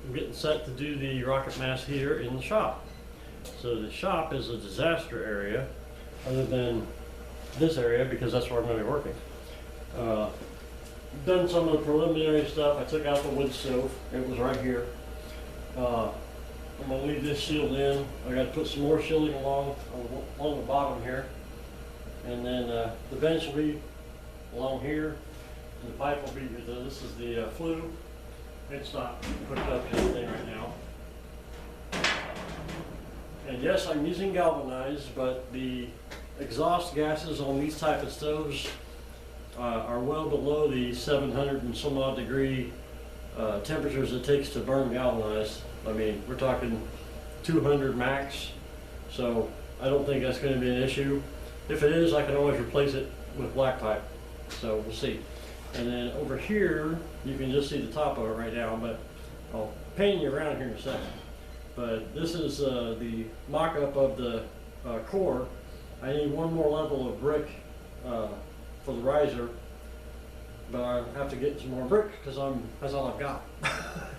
I'm getting set to do the rocket mass heater in the shop. So the shop is a disaster area, other than this area, because that's where I'm going to be working. Done some of the preliminary stuff. I took out the wood stove. It was right here. I'm going to leave this shield in. I got to put some more shielding along the bottom here. And then the bench will be along here. And the pipe will be, this is the flue. It's not hooked up to anything right now. And yes, I'm using galvanized, but the exhaust gases on these type of stoves are well below the 700 and some odd degree temperatures it takes to burn galvanized. I mean, we're talking 200 max, so I don't think that's going to be an issue. If it is, I can always replace it with black pipe, so we'll see. And then over here, you can just see the top of it right now, but I'll pan you around here in a second. But this is the mock-up of the core. I need one more level of brick for the riser, but I have to get some more brick because that's all I've got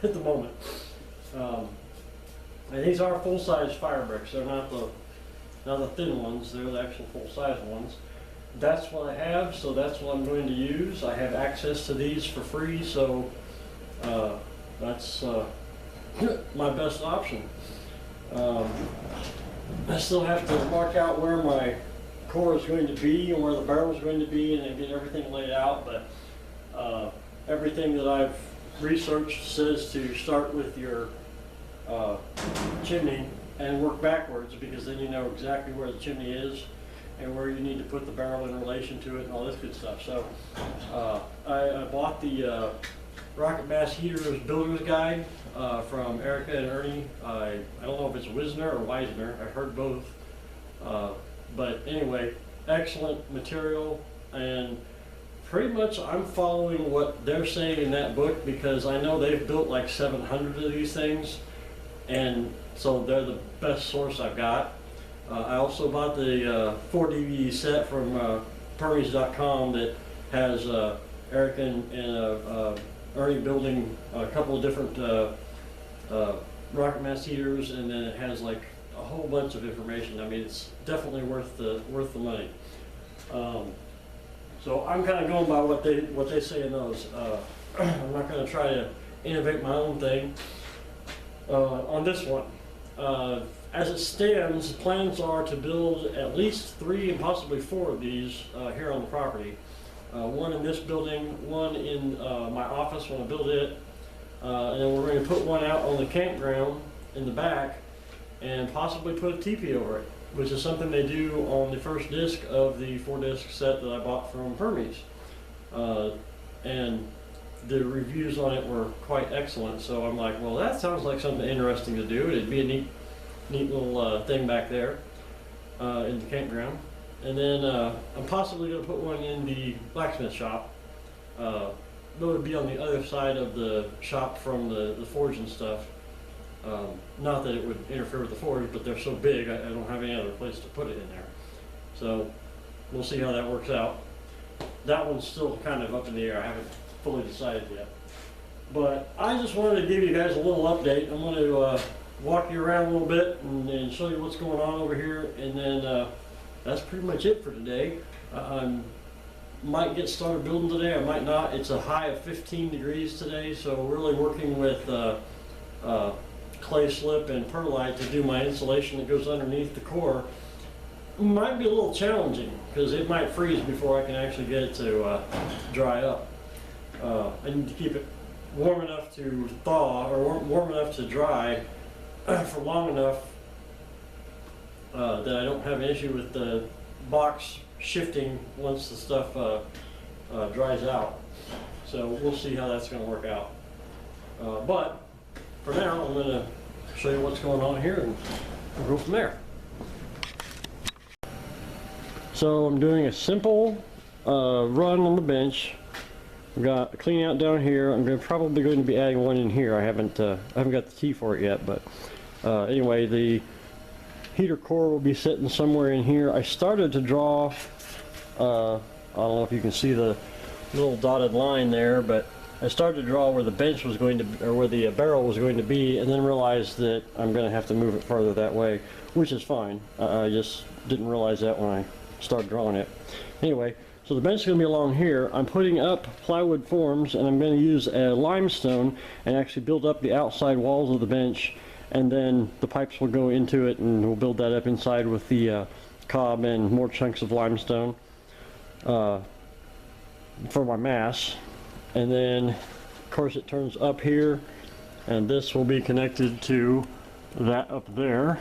at the moment. And these are full-size fire bricks. They're not the thin ones. They're the actual full-size ones. That's what I have, so that's what I'm going to use. I have access to these for free, so that's my best option. I still have to mark out where my core is going to be and where the barrel is going to be, and then get everything laid out. But everything that I've researched says to start with your chimney and work backwards, because then you know exactly where the chimney is and where you need to put the barrel in relation to it and all this good stuff. So I bought the Rocket Mass Heaters Builder's Guide from Erica and Ernie. I don't know if it's Wisner or Weisner. I've heard both. But anyway, excellent material, and pretty much I'm following what they're saying in that book, because I know they've built like 700 of these things, and so they're the best source I've got. I also bought the 4 DVD set from Permies.com that has Eric and Ernie building a couple of different rocket mass heaters, and then it has like a whole bunch of information. I mean, it's definitely worth the money. So I'm kind of going by what they say in those. I'm not going to try to innovate my own thing on this one. As it stands, the plans are to build at least 3 and possibly 4 of these here on the property. One in this building, one in my office when I build it, and then we're going to put one out on the campground in the back, and possibly put a teepee over it, which is something they do on the first disc of the 4-disc set that I bought from Hermes. And the reviews on it were quite excellent, so I'm like, well, that sounds like something interesting to do. It'd be a neat little thing back there in the campground. And then I'm possibly going to put one in the blacksmith shop. It would be on the other side of the shop from the forge and stuff. Not that it would interfere with the forge, but they're so big, I don't have any other place to put it in there. So we'll see how that works out. That one's still kind of up in the air. I haven't fully decided yet. But I just wanted to give you guys a little update. I'm going to walk you around a little bit and show you what's going on over here, and then that's pretty much it for today. I might get started building today, I might not. It's a high of 15 degrees today, so really working with clay slip and perlite to do my insulation that goes underneath the core might be a little challenging, because it might freeze before I can actually get it to dry up. I need to keep it warm enough to thaw, or warm enough to dry for long enough that I don't have an issue with the box shifting once the stuff dries out. So we'll see how that's going to work out. But for now, I'm going to show you what's going on here, and we'll go from there. So I'm doing a simple run on the bench. I've got cleaning out down here. I'm probably going to be adding one in here. I haven't got the key for it yet, but anyway, the heater core will be sitting somewhere in here. I started to draw, I don't know if you can see the little dotted line there, but I started to draw where the bench was going to, or where the barrel was going to be, and then realized that I'm going to have to move it farther that way, which is fine. I just didn't realize that when I started drawing it. Anyway, so the bench is going to be along here. I'm putting up plywood forms, and I'm going to use a limestone and actually build up the outside walls of the bench, and then the pipes will go into it, and we'll build that up inside with the cob and more chunks of limestone for my mass. And then of course it turns up here, and this will be connected to that up there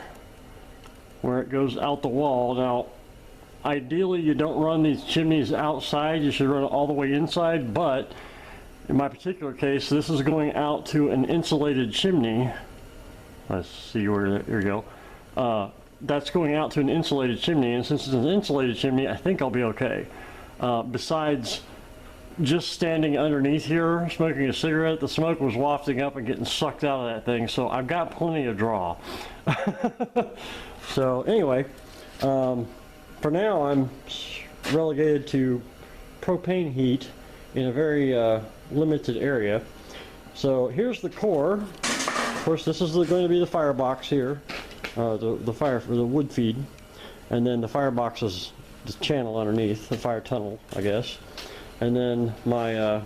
where it goes out the wall. Now ideally you don't run these chimneys outside, you should run it all the way inside, but in my particular case this is going out to an insulated chimney. Let's see where, there you go. That's going out to an insulated chimney, and since it's an insulated chimney I think I'll be okay. Besides just standing underneath here smoking a cigarette, the smoke was wafting up and getting sucked out of that thing, so I've got plenty of draw. So anyway, for now I'm relegated to propane heat in a very limited area. So here's the core. Of course this is going to be the firebox here, the fire for the wood feed, and then the firebox is the channel underneath, the fire tunnel I guess. And then my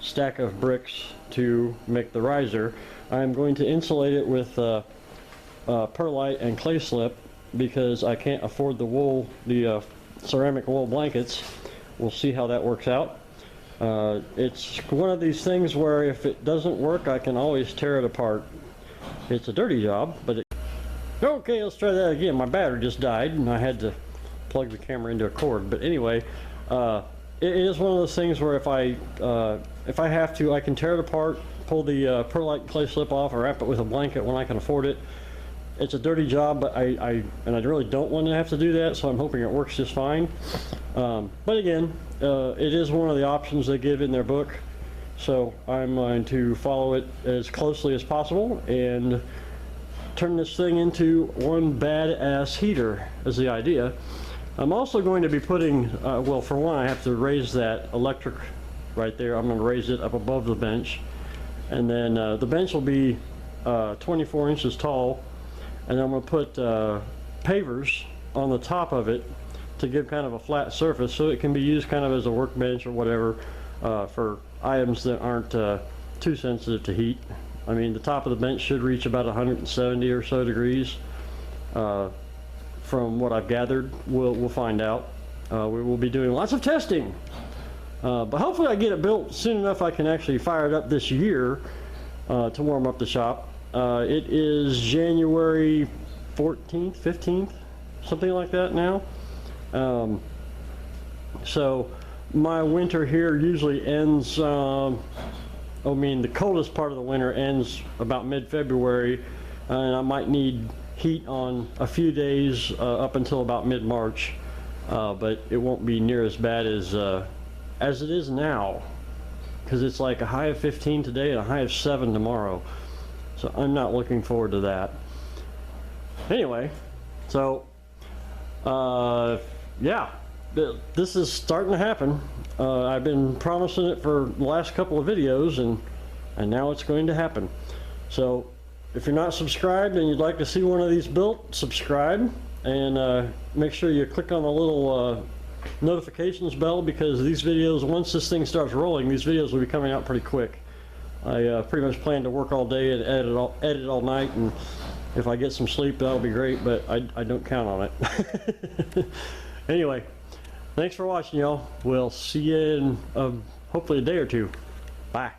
stack of bricks to make the riser. I'm going to insulate it with perlite and clay slip because I can't afford the wool, the ceramic wool blankets. We'll see how that works out. It's one of these things where if it doesn't work I can always tear it apart. It's a dirty job, but okay, let's try that again. My battery just died and I had to plug the camera into a cord, but anyway, it is one of those things where if I have to, I can tear it apart, pull the perlite clay slip off, or wrap it with a blanket when I can afford it. It's a dirty job, but I really don't want to have to do that, so I'm hoping it works just fine. But again, it is one of the options they give in their book, so I'm going to follow it as closely as possible and turn this thing into one badass heater is the idea. I'm also going to be putting, well, for one I have to raise that electric right there. I'm going to raise it up above the bench, and then the bench will be 24 inches tall, and I'm going to put pavers on the top of it to give kind of a flat surface so it can be used kind of as a workbench or whatever for items that aren't too sensitive to heat. I mean, the top of the bench should reach about 170 or so degrees. From what I've gathered, we'll find out. We will be doing lots of testing, but hopefully I get it built soon enough I can actually fire it up this year to warm up the shop. It is January 14th, 15th, something like that now. So my winter here usually ends, I mean the coldest part of the winter ends about mid-February, and I might need heat on a few days up until about mid-March, but it won't be near as bad as it is now, because it's like a high of 15 today and a high of 7 tomorrow, so I'm not looking forward to that. Anyway, so yeah, this is starting to happen. I've been promising it for the last couple of videos, and now it's going to happen. So if you're not subscribed and you'd like to see one of these built, subscribe, and make sure you click on the little notifications bell, because these videos, once this thing starts rolling, these videos will be coming out pretty quick. I pretty much plan to work all day and edit all night, and if I get some sleep that'll be great, but I don't count on it. Anyway, thanks for watching, y'all. We'll see you in hopefully a day or two. Bye.